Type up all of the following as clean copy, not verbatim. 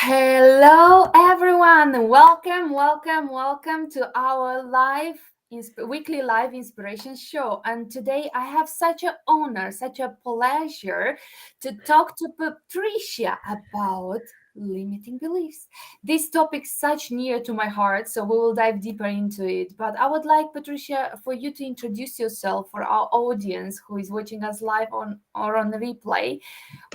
Hello, everyone. Welcome to our weekly live inspiration show. And today I have such an honor, such a pleasure to talk to Patrycja about limiting beliefs. This topic is such near to my heart, so we will dive deeper into it. But I would like, Patrycja, for you to introduce yourself for our audience who is watching us live on replay.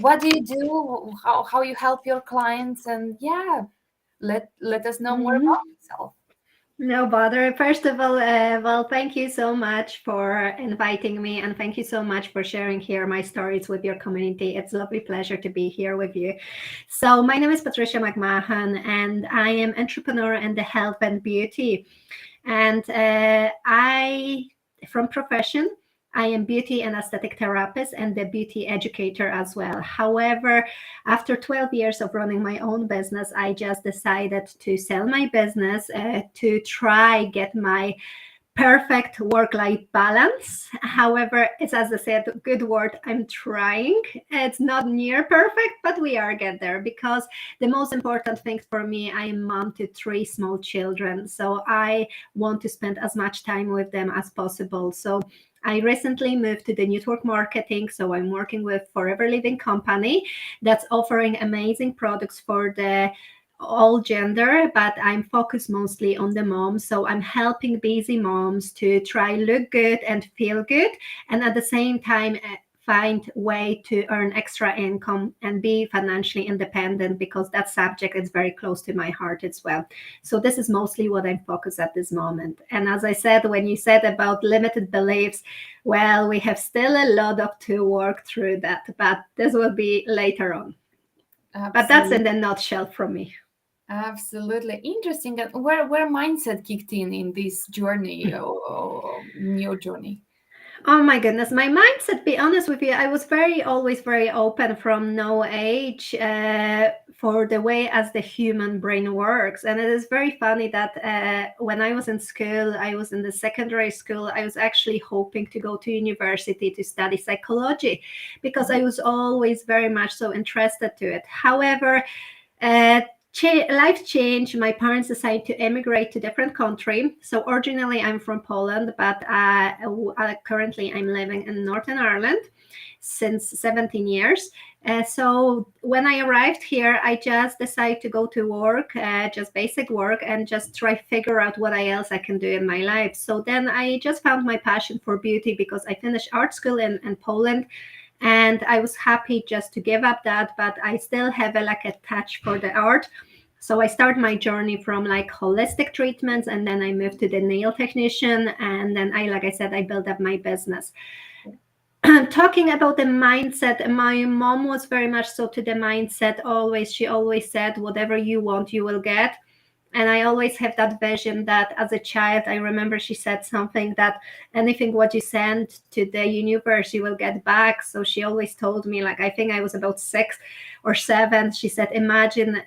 What do you do? How you help your clients? And yeah, let us know more about yourself. No bother. First of all, thank you so much for inviting me, and thank you so much for sharing here my stories with your community. It's a lovely pleasure to be here with you. So, my name is Patrycja McMahon, and I am entrepreneur in the health and beauty. And from profession, I am beauty and aesthetic therapist and the beauty educator as well. However, after 12 years of running my own business, I just decided to sell my business to try get my perfect work-life balance. However, it's, as I said, good word, I'm trying. It's not near perfect, but we are get there, because the most important thing for me, I am mom to 3 small children, so I want to spend as much time with them as possible. So I recently moved to the network marketing, so I'm working with Forever Living company that's offering amazing products for the all gender, but I'm focused mostly on the moms. So I'm helping busy moms to try look good and feel good, and at the same time find way to earn extra income and be financially independent, because that subject is very close to my heart as well. So this is mostly what I'm focused at this moment. And as I said, when you said about limited beliefs, well, we have still a lot of to work through that, but this will be later on. Absolutely. But that's in the nutshell from me. Absolutely interesting. And where mindset kicked in this journey or new journey? Oh my goodness, my mindset, be honest with you, I was always very open from no age for the way as the human brain works. And it is very funny that when I was in school, I was in the secondary school, I was actually hoping to go to university to study psychology, because I was always very much so interested to it. However, life changed. My parents decided to emigrate to different country. So originally I'm from Poland, but currently I'm living in Northern Ireland since 17 years. So when I arrived here, I just decided to go to work, just basic work, and just try figure out what else I can do in my life. So then I just found my passion for beauty, because I finished art school in Poland. And I was happy just to give up that, but I still have like a touch for the art. So I start my journey from like holistic treatments, and then I moved to the nail technician, and then like I said, I built up my business. Talking about the mindset, my mom was very much so to the mindset always. She always said, whatever you want, you will get. And I always have that vision that as a child, I remember she said something that anything what you send to the universe, you will get back. So she always told me, like, I think I was about 6 or 7. She said, imagine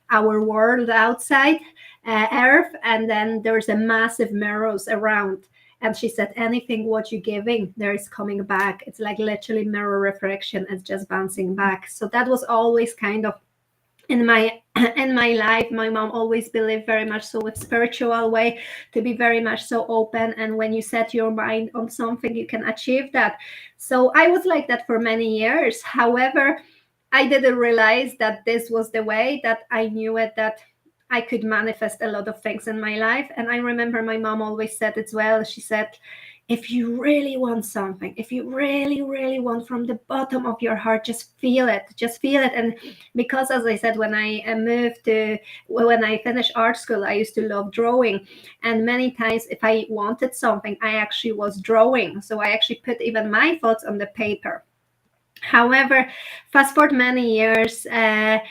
our world outside Earth, and then there's a massive mirrors around. And she said, anything what you're giving, there is coming back. It's like literally mirror reflection. It's just bouncing back. So that was always kind of in my life. My mom always believed very much so with spiritual way, to be very much so open, and when you set your mind on something, you can achieve that. So I was like that for many years. However, I didn't realize that this was the way that I knew it, that I could manifest a lot of things in my life. And I remember my mom always said as well, she said, if you really want something, if you really, really want from the bottom of your heart, just feel it. And because, as I said, when I finished art school, I used to love drawing. And many times if I wanted something, I actually was drawing. So I actually put even my thoughts on the paper. However, fast forward many years, the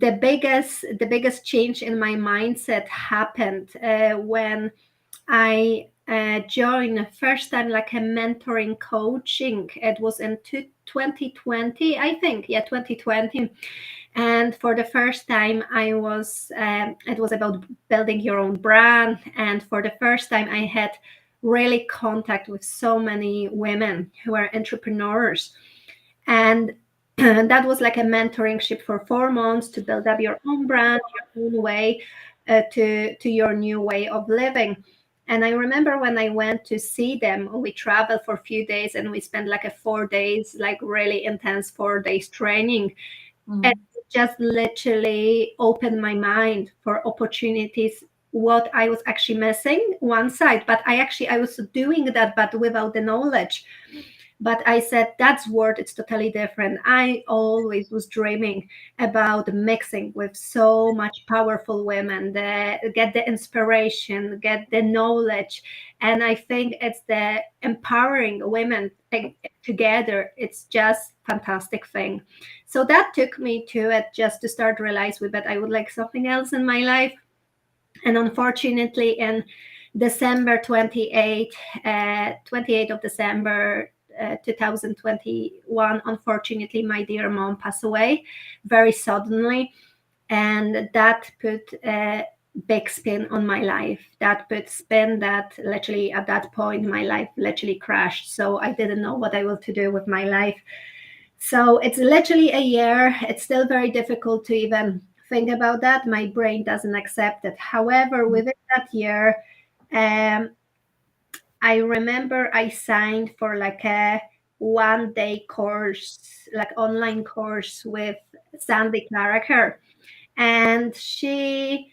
biggest change in my mindset happened when I join first time like a mentoring coaching. It was in 2020, I think. Yeah, 2020. And for the first time, it was about building your own brand. And for the first time, I had really contact with so many women who are entrepreneurs. And that was like a mentoringship for 4 months to build up your own brand, your own way to your new way of living. And I remember when I went to see them, we traveled for a few days and we spent like a 4 days, like really intense 4 days training. And Mm. it just literally opened my mind for opportunities, what I was actually missing one side, but I was doing that but without the knowledge. But I said that's word, it's totally different. I always was dreaming about mixing with so much powerful women, get the inspiration, get the knowledge. And I think it's the empowering women together, it's just fantastic thing. So that took me to it, just to start realize with that I would like something else in my life. And unfortunately, in December 28th of December 2021, unfortunately, my dear mom passed away very suddenly. And that put a big spin on my life. That put spin that literally at that point, my life literally crashed. So I didn't know what I will to do with my life. So it's literally a year. It's still very difficult to even think about that. My brain doesn't accept it. However, within that year, um, I remember I signed for like a 1 day course, like online course with Sandy Claraker. And she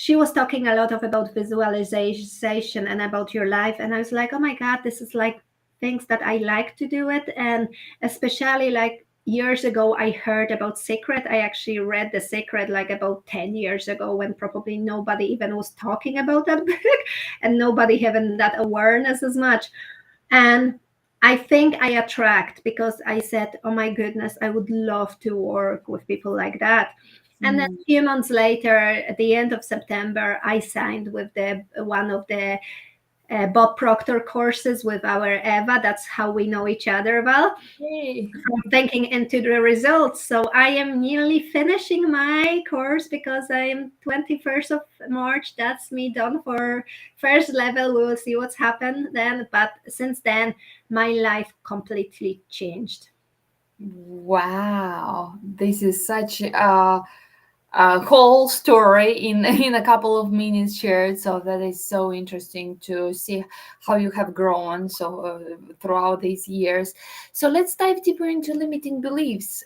was talking a lot of about visualization and about your life. And I was like, oh my God, this is like things that I like to do it. And especially like years ago I heard about Secret. I actually read The Secret like about 10 years ago, when probably nobody even was talking about that book and nobody having that awareness as much. And I think I attract because I said, oh my goodness, I would love to work with people like that. And then Mm. a few months later, at the end of September, I signed with the one of the Bob Proctor courses with our Eva. That's how we know each other well, Yay. from thinking into the results. So I am nearly finishing my course because I'm 21st of March. That's me done for first level. We will see what's happened then. But since then, my life completely changed. Wow, this is such a whole story in in a couple of minutes shared. So that is so interesting to see how you have grown so throughout these years. So let's dive deeper into limiting beliefs.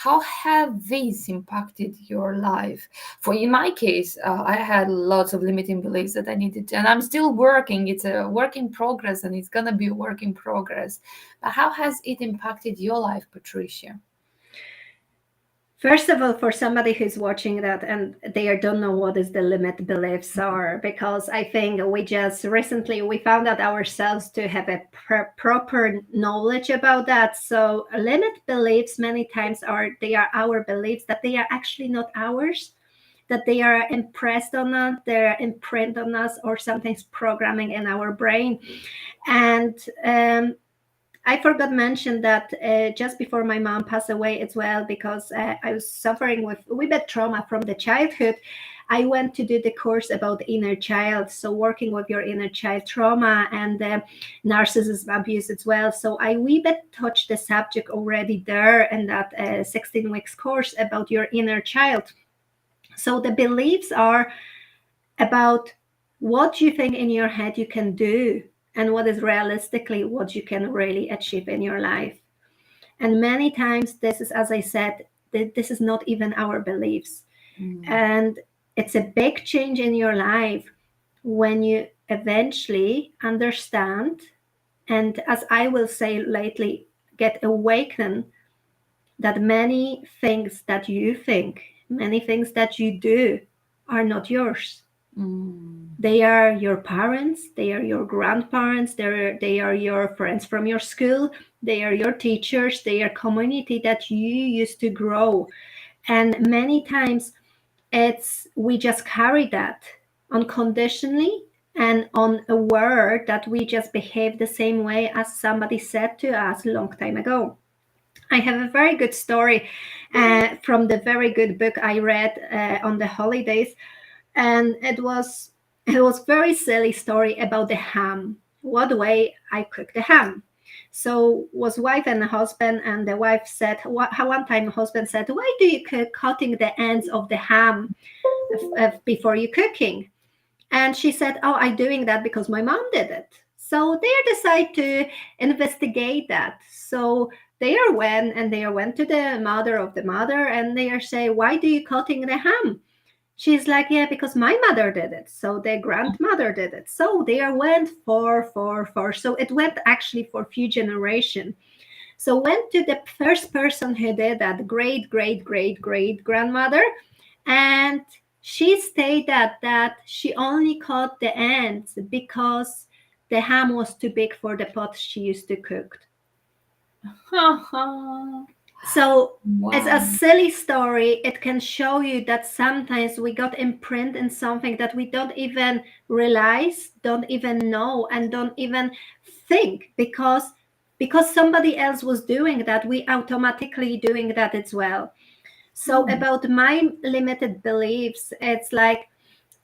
How have these impacted your life? For in my case, I had lots of limiting beliefs that I needed to, and I'm still working. It's a work in progress, and it's gonna be a work in progress. But how has it impacted your life, Patricia? First of all, for somebody who's watching that and they don't know what is the limit beliefs are, because I think we just recently we found out ourselves to have a proper knowledge about that. So limit beliefs many times are they are our beliefs that they are actually not ours, that they are impressed on us, they're imprint on us, or sometimes programming in our brain. And I forgot to mention that just before my mom passed away as well, because I was suffering with a wee bit trauma from the childhood. I went to do the course about inner child, so working with your inner child trauma and narcissism abuse as well. So I wee bit touched the subject already there in that 16 weeks course about your inner child. So the beliefs are about what you think in your head you can do and what is realistically what you can really achieve in your life. And many times, this is, as I said, this is not even our beliefs. Mm. And it's a big change in your life when you eventually understand, and as I will say lately, get awakened that many things that you think, many things that you do are not yours. Mm. They are your parents, they are your grandparents, they are your friends from your school, they are your teachers, they are community that you used to grow. And many times it's we just carry that unconditionally, and on a word that we just behave the same way as somebody said to us a long time ago. I have a very good story from the very good book I read on the holidays, and it was very silly story about the ham. What way I cook the ham. So was wife and husband, and the wife said, one time husband said, "Why do you cook cutting the ends of the ham before you cooking?" And she said, "Oh, I'm doing that because my mom did it." So they decide to investigate that. So they went to the mother of the mother, and they are say, "Why do you cutting the ham?" She's like, "Yeah, because my mother did it. So their grandmother did it." So they went for. So it went actually for few generation. So went to the first person who did that, great great great great grandmother, and she stated that she only cut the ends because the ham was too big for the pot she used to cook. So as a Wow. silly story, it can show you that sometimes we got imprinted in something that we don't even realize, don't even know, and don't even think, because somebody else was doing that, we automatically doing that as well. So Hmm. about my limited beliefs, it's like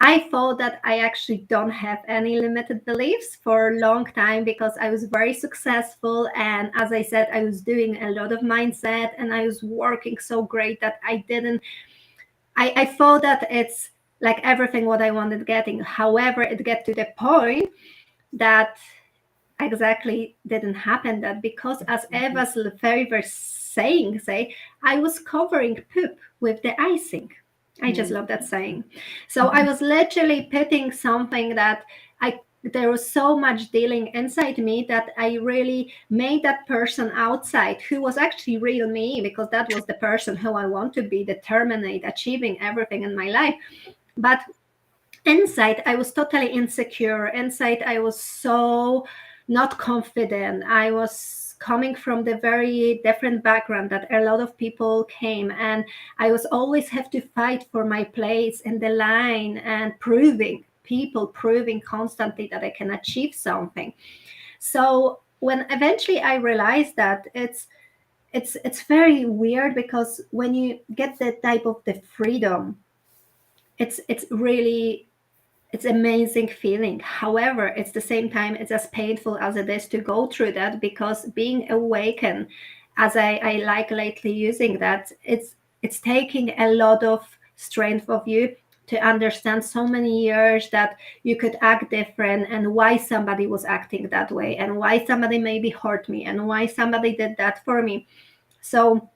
I thought that I actually don't have any limited beliefs for a long time because I was very successful. And as I said, I was doing a lot of mindset and I was working so great that I thought that it's like everything what I wanted getting. However, it get to the point that exactly didn't happen that because as Exactly. Eva's very very saying say, I was covering poop with the icing. I just Yeah. love that saying. So I was literally putting something that I there was so much dealing inside me that I really made that person outside who was actually real me, because that was the person who I want to be, determined, achieving everything in my life. But inside I was totally insecure. Inside I was so not confident. I was coming from the very different background that a lot of people came, and I was always have to fight for my place in the line and proving constantly that I can achieve something. So when eventually I realized that it's very weird, because when you get that type of the freedom, it's really it's amazing feeling. However, it's the same time it's as painful as it is to go through that, because being awakened, as I like lately using that, it's taking a lot of strength of you to understand so many years that you could act different, and why somebody was acting that way, and why somebody maybe hurt me, and why somebody did that for me. So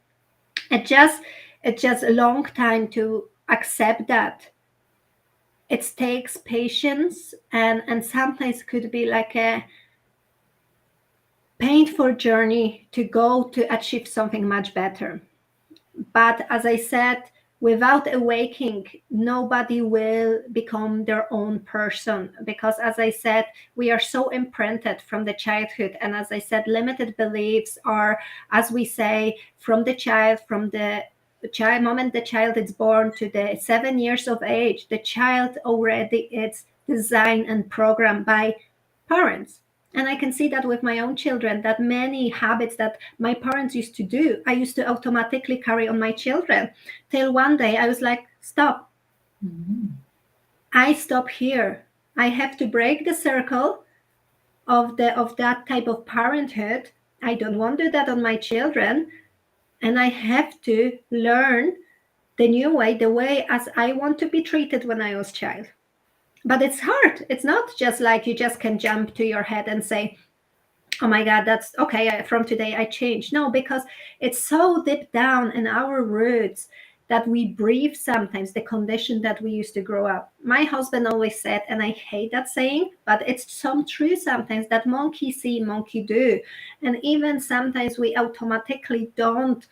it just a long time to accept that it takes patience, and sometimes could be like a painful journey to go to achieve something much better. But as I said, without awakening, nobody will become their own person, because as I said, we are so imprinted from the childhood. And as I said, limited beliefs are, as we say, from the child, from the child moment the child is born to the 7 years of age, the child already is designed and programmed by parents. And I can see that with my own children, that many habits that my parents used to do, I used to automatically carry on my children. Till one day I was like, stop, Mhm. I stop here. I have to break the circle of that type of parenthood. I don't want to do that on my children. And I have to learn the new way, the way as I want to be treated when I was child. But it's hard. It's not just like you just can jump to your head and say, oh my god, that's okay, from today I change. No, because it's so deep down in our roots that we breathe sometimes the condition that we used to grow up. My husband always said, and I hate that saying, but it's some true sometimes, that monkey see monkey do. And even sometimes we automatically don't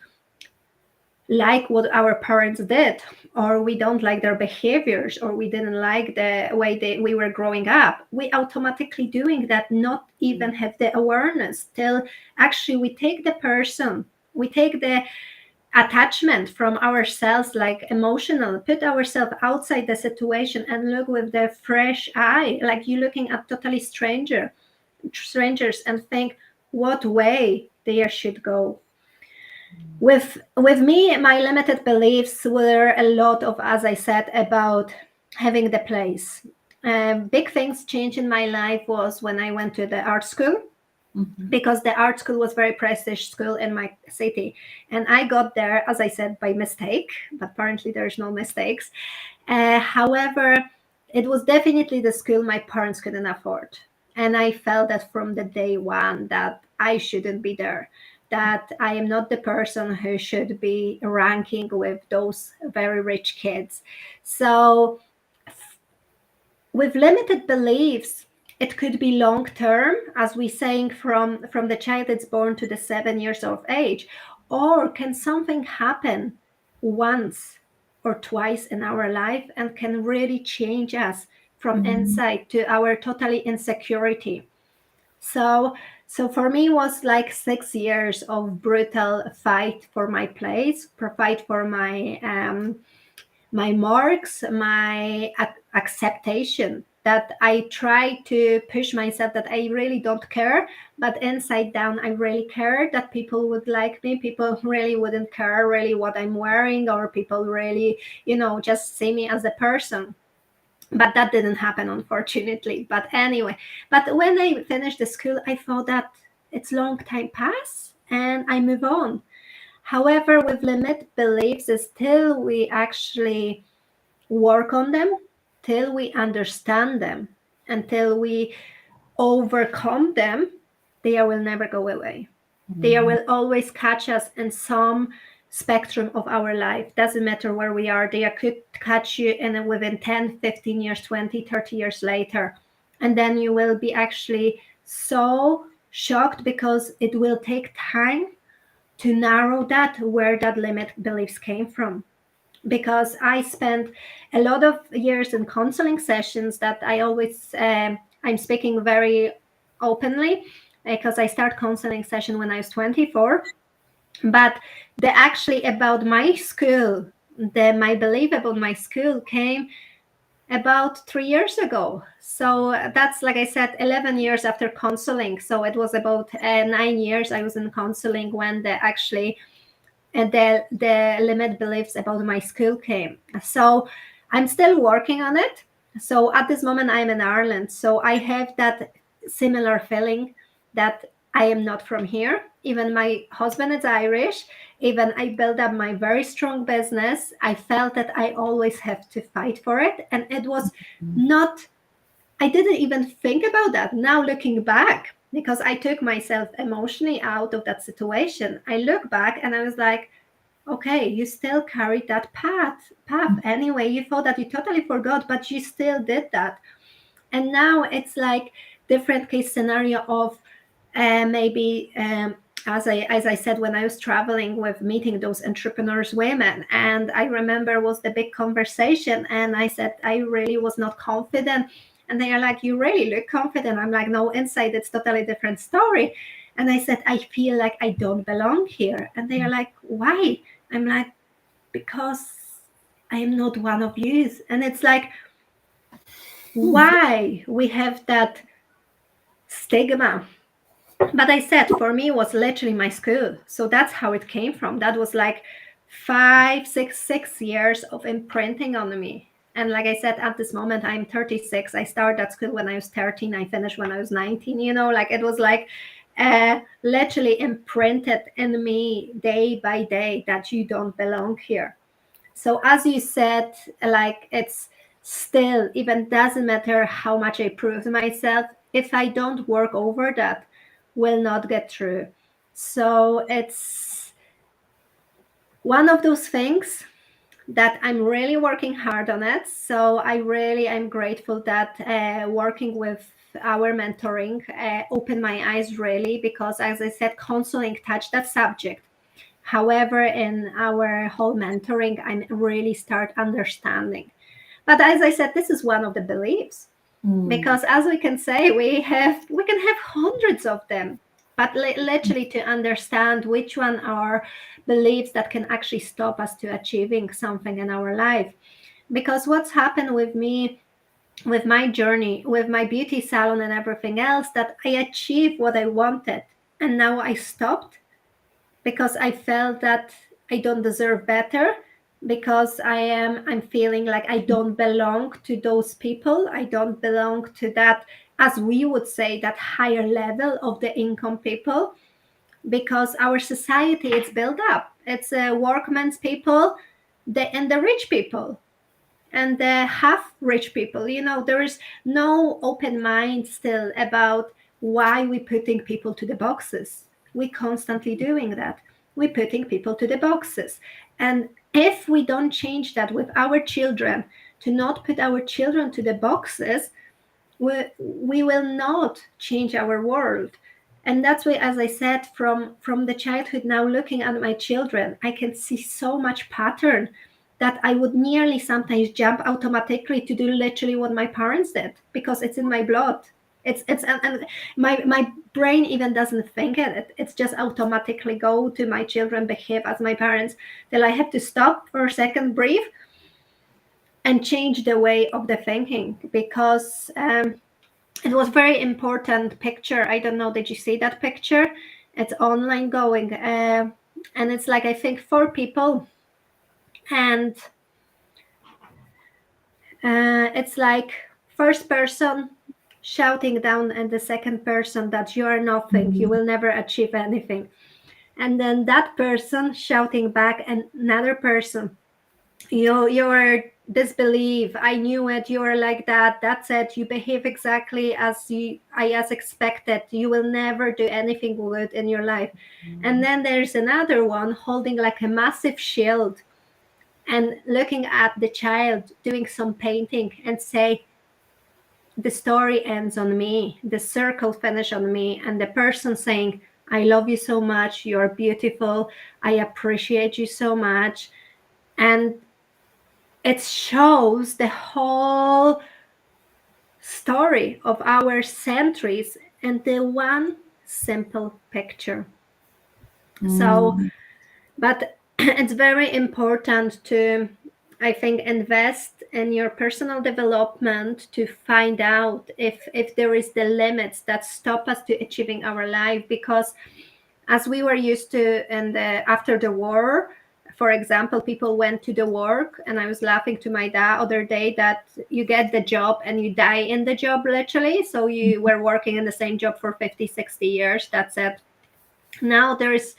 like what our parents did, or we don't like their behaviors, or we didn't like the way we were growing up, we automatically doing that, not Yeah. even have the awareness till actually we take the person, we take attachment from ourselves, like emotional, put ourselves outside the situation and look with the fresh eye, like you looking at totally strangers and think what way they should go. With me, my limited beliefs were a lot of, as I said, about having the place. Big things changed in my life was when I went to the art school, Mhm. because the art school was very prestigious school in my city, and I got there, as I said, by mistake, but apparently there's no mistakes. However, it was definitely the school my parents couldn't afford, and I felt that from the day one that I shouldn't be there, that I am not the person who should be ranking with those very rich kids. So with limited beliefs, it could be long term, as we saying, from the child that's born to the 7 years of age, or can something happen once or twice in our life and can really change us from Mhm. inside to our totally insecurity. So so for me it was like 6 years of brutal fight for my place, fight for my marks, my acceptation, that I try to push myself that I really don't care, but inside down I really care that people would like me. People really wouldn't care really what I'm wearing, or people really, just see me as a person. But that didn't happen, unfortunately. But anyway, but when I finished the school, I thought that it's long time pass and I move on. However, with limit beliefs, is till we actually work on them, till we understand them, until we overcome them, they will never go away. They Mhm. will always catch us in some spectrum of our life. Doesn't matter where we are, they could catch you in within 10, 15 years, 20, 30 years later. And then you will be actually so shocked, because it will take time to narrow that, where that limit beliefs came from. Because I spent a lot of years in counseling sessions, that I always, I'm speaking very openly, because I start counseling session when I was 24. But the actually about my school, my belief about my school came about 3 years ago. So that's, like I said, 11 years after counseling. So it was about 9 years I was in counseling when the actually and the limit beliefs about my school came. So I'm still working on it. So at this moment I'm in Ireland, so I have that similar feeling that I am not from here. Even my husband is Irish. Even I built up my very strong business, I felt that I always have to fight for it, and it was not, I didn't even think about that now looking back, because I took myself emotionally out of that situation. I look back and I was like, okay, you still carried that path anyway. You thought that you totally forgot, but you still did that. And now it's like different case scenario of maybe as I said, when I was traveling with meeting those entrepreneurs women, and I remember was the big conversation, and I said I really was not confident, and they are like, you really look confident. I'm like, no, inside it's totally different story. And I said, I feel like I don't belong here. And they are like, why? I'm like, because I am not one of you. And it's like, why we have that stigma? But I said, for me, it was literally my school. So that's how it came from. That was like 6 years of imprinting on me. And like I said, at this moment, I'm 36. I started at school when I was 13. I finished when I was 19. Like it was like literally imprinted in me day by day that you don't belong here. So as you said, like it's still, even doesn't matter how much I prove myself, if I don't work over that, will not get through. So it's one of those things that I'm really working hard on it. So I really am grateful that working with our mentoring opened my eyes, really, because as I said, counseling touched that subject. However, in our whole mentoring, I really start understanding. But as I said, this is one of the beliefs, Mm. because as we can say, we can have hundreds of them. but literally to understand which one are beliefs that can actually stop us to achieving something in our life. Because what's happened with me, with my journey, with my beauty salon and everything else, that I achieved what I wanted, and now I stopped because I felt that I don't deserve better, because I'm feeling like I don't belong to those people. I don't belong to that, as we would say, that higher level of the income people, because our society is built up. It's workmen's people, and the rich people, and the half rich people. There is no open mind still about why we putting people to the boxes. We constantly doing that. We putting people to the boxes. And if we don't change that with our children, to not put our children to the boxes, we will not change our world. And that's why, as I said, from the childhood, now looking at my children, I can see so much pattern that I would nearly sometimes jump automatically to do literally what my parents did, because it's in my blood. It's and my brain even doesn't think it. It's just automatically go to my children, behave as my parents, till I have to stop for a second, breathe, and change the way of the thinking. Because it was very important picture. I don't know, did you see that picture? It's online going, and it's like, I think, four people, and it's like first person shouting down, and the second person that you are nothing, you will never achieve anything, and then that person shouting back, and another person, you're disbelief, I knew it, you are like that, that's it, you behave exactly as expected, you will never do anything good in your life. And then there's another one holding like a massive shield and looking at the child doing some painting and say, the story ends on me, the circle finish on me, and the person saying, I love you so much, you're beautiful, I appreciate you so much. And it shows the whole story of our centuries and the one simple picture. So, Mm. but it's very important to, I think, invest in your personal development to find out if there is the limits that stop us to achieving our life. Because as we were used to in the after the war, for example, people went to the work, and I was laughing to my dad other day that you get the job and you die in the job, literally. So you were working in the same job for 50, 60 years, that's it. Now there is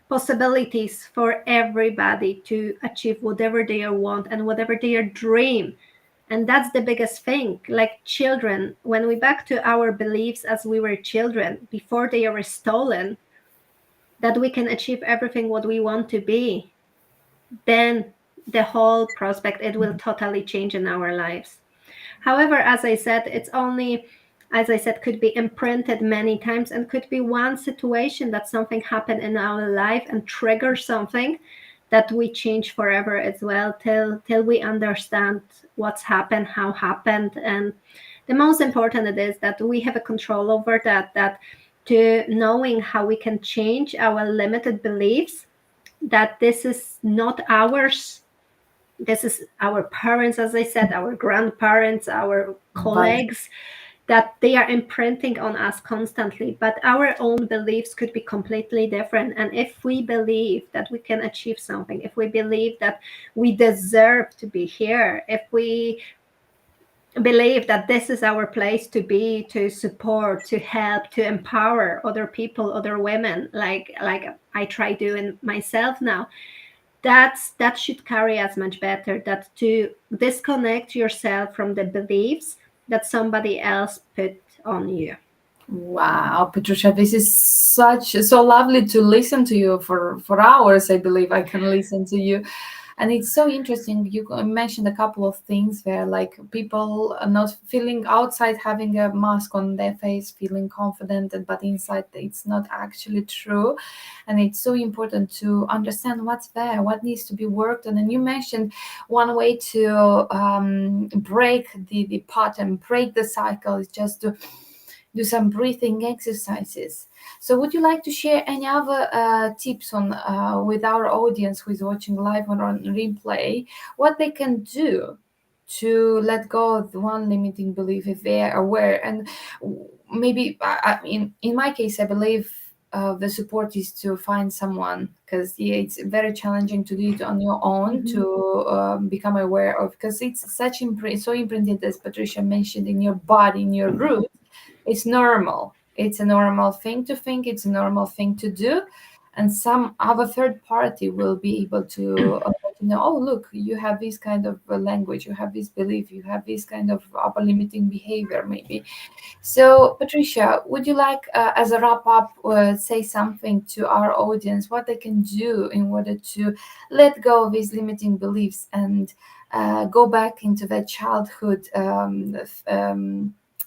possibilities for everybody to achieve whatever they want and whatever their dream. And that's the biggest thing. Like children, when we back to our beliefs as we were children before they were stolen, that we can achieve everything what we want to be, then the whole prospect, it will totally change in our lives. However, as I said, it's only, as I said, could be imprinted many times, and could be one situation that something happened in our life and trigger something that we change forever as well, till we understand what's happened, how happened. And the most important it is that we have a control over that, that to knowing how we can change our limited beliefs, that this is not ours, this is our parents, as I said, our grandparents, our Right. colleagues, that they are imprinting on us constantly. But our own beliefs could be completely different. And if we believe that we can achieve something, if we believe that we deserve to be here, if we believe that this is our place to be, to support, to help, to empower other people, other women, like I try doing myself now, that should carry us much better. That to disconnect yourself from the beliefs that somebody else put on you. Wow, Patricia, this is such so lovely to listen to you for hours. I believe I can listen to you, and it's so interesting. You mentioned a couple of things there, like people are not feeling outside having a mask on their face, feeling confident, but inside it's not actually true. And it's so important to understand what's there, what needs to be worked on. And you mentioned one way to break the pattern, break the cycle, is just to do some breathing exercises. So, would you like to share any other tips on with our audience who is watching live or on replay, what they can do to let go of the one limiting belief if they are aware? And maybe, in my case, I believe the support is to find someone, because yeah, it's very challenging to do it on your own, Mhm. to become aware of, because it's such so imprinted, as Patricia mentioned, in your body, in your root. It's normal. It's a normal thing to think. It's a normal thing to do, and some other third party will be able to know. Oh, look, you have this kind of language. You have this belief. You have this kind of upper limiting behavior, maybe. So, Patricia, would you like, as a wrap up, say something to our audience, what they can do in order to let go of these limiting beliefs and go back into their childhood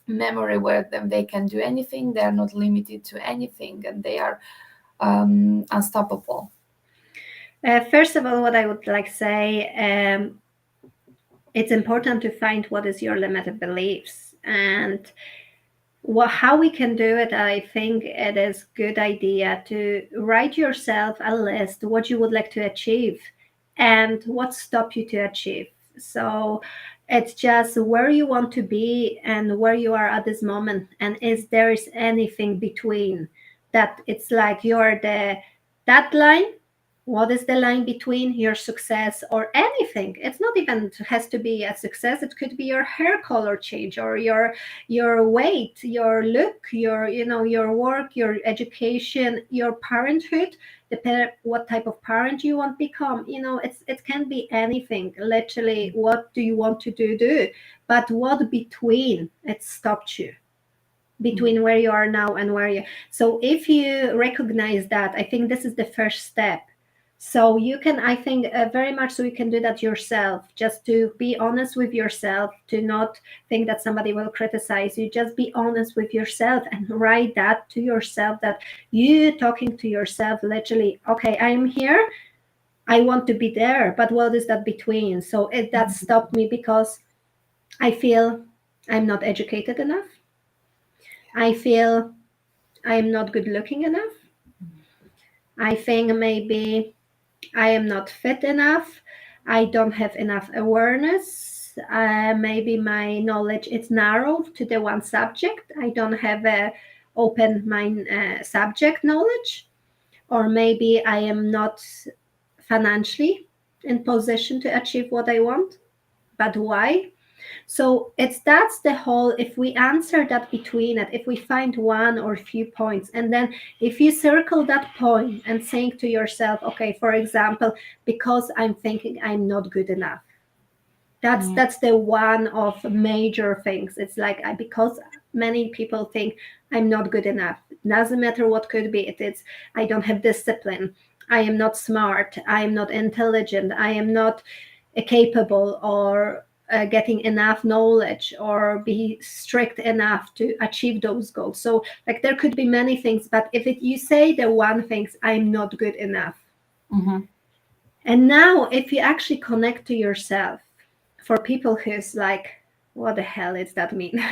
memory, where they can do anything, they are not limited to anything, and they are unstoppable? First of all, what I would like to say, it's important to find what is your limited beliefs, and how we can do it. I think it is good idea to write yourself a list what you would like to achieve and what stop you to achieve. So it's just where you want to be and where you are at this moment, and is there is anything between that. It's like you're the that line. What is the line between your success or anything? It's not even has to be a success. It could be your hair color change, or your weight, your look, your your work, your education, your parenthood, depending what type of parent you want to become. It can be anything. Literally, what do you want to do? But what between it stopped you, between where you are now and where you. So if you recognize that, I think this is the first step. So you can, I think, very much so you can do that yourself, just to be honest with yourself, to not think that somebody will criticize you. Just be honest with yourself and write that to yourself, that you talking to yourself literally, okay, I'm here, I want to be there, but what is that between? So that stopped me because I feel I'm not educated enough. I feel I'm not good looking enough. I think maybe I am not fit enough. I don't have enough awareness. Maybe my knowledge is narrow to the one subject. I don't have a open mind subject knowledge. Or maybe I am not financially in position to achieve what I want. But why? So that's the whole. If we answer that between it, if we find one or few points, and then if you circle that point and saying to yourself, okay, for example, because I'm thinking I'm not good enough. That's the one of major things. It's like because many people think I'm not good enough. Doesn't matter what could be. It's I don't have discipline. I am not smart. I am not intelligent. I am not capable, or getting enough knowledge, or be strict enough to achieve those goals. So like there could be many things, but if you say the one things, I'm not good enough. Mm-hmm. And now if you actually connect to yourself, for people who's like, what the hell does that mean?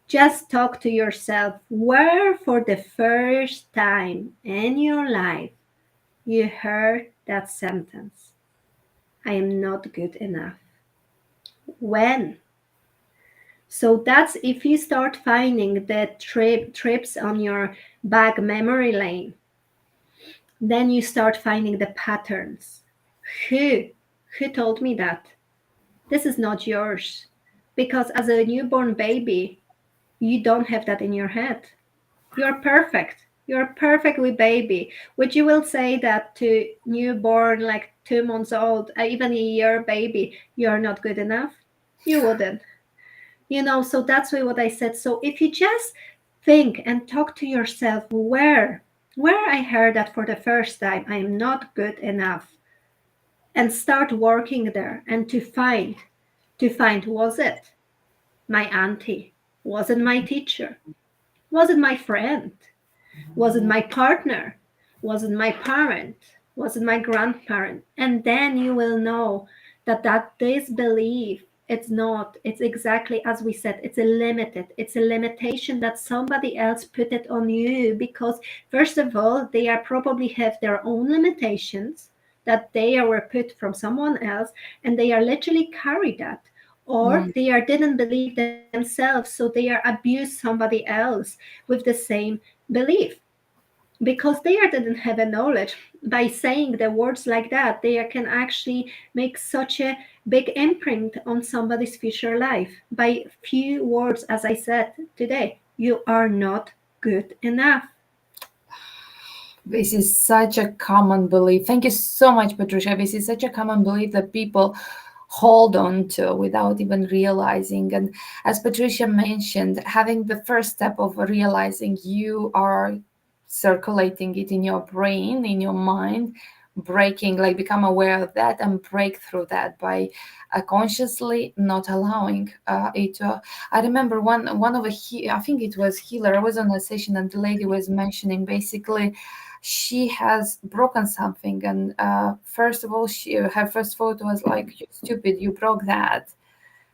Just talk to yourself where for the first time in your life you heard that sentence, I am not good enough. When? So that's if you start finding the trips on your back memory lane, then you start finding the patterns. Who? Who told me that? This is not yours. Because as a newborn baby, you don't have that in your head. You're perfect. You're perfectly baby. Would you will say that to newborn, like 2 months old, even a year baby, you're not good enough? You wouldn't. So that's why what I said. So if you just think and talk to yourself, where I heard that for the first time, I am not good enough, and start working there, and to find, was it my auntie? Was it my teacher? Was it my friend? Was it my partner? Was it my parent? Was it my grandparent? And then you will know that this belief It's not. It's exactly as we said, it's a limited. It's a limitation that somebody else put it on you because, first of all, they are probably have their own limitations that they were put from someone else, and they are literally carry that. Or Mm. they are didn't believe themselves, so they are abused somebody else with the same belief because they are didn't have a knowledge. By saying the words like that, they can actually make such a big imprint on somebody's future life by few words, as I said today. You are not good enough. This is such a common belief. Thank you so much, Patricia. This is such a common belief that people hold on to without even realizing. And as Patricia mentioned, having the first step of realizing you are circulating it in your brain, in your mind, breaking, like become aware of that and break through that by consciously not allowing it to. I remember one of a I think it was healer. I was on a session and the lady was mentioning basically she has broken something, and first of all her first thought was like, you stupid, you broke that,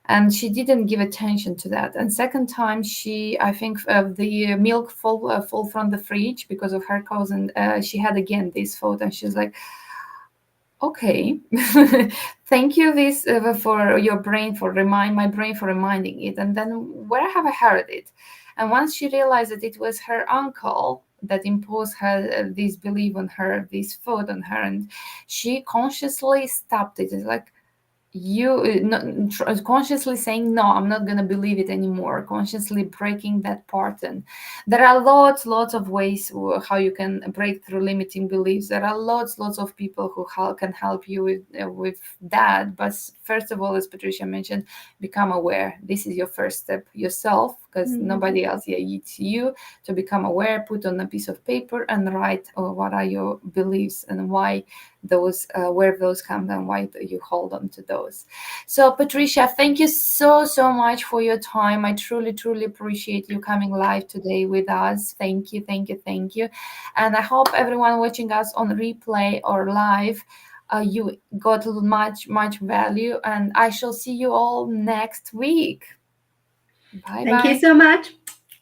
and she didn't give attention to that. And second time, she, I think, the milk fall from the fridge because of her cousin. She had again this thought, and she's like, okay, thank you this for your brain for remind my brain for reminding it. And then where have I heard it? And once she realized that it was her uncle that imposed her this belief on her, this thought on her, and she consciously stopped it. It's like, you consciously saying, no, I'm not going to believe it anymore, consciously breaking that part. And there are lots of ways how you can break through limiting beliefs. There are lots of people who can help you with that. But first of all, as Patricia mentioned, become aware. This is your first step yourself, because Mhm. nobody else. Yeah, it's you to become aware, put on a piece of paper and write, what are your beliefs and why those, where those come and why you hold on to those. So Patricia, thank you so much for your time. I truly appreciate you coming live today with us. Thank you. And I hope everyone watching us on replay or live, you got much value, and I shall see you all next week. Bye Thank you bye. so much.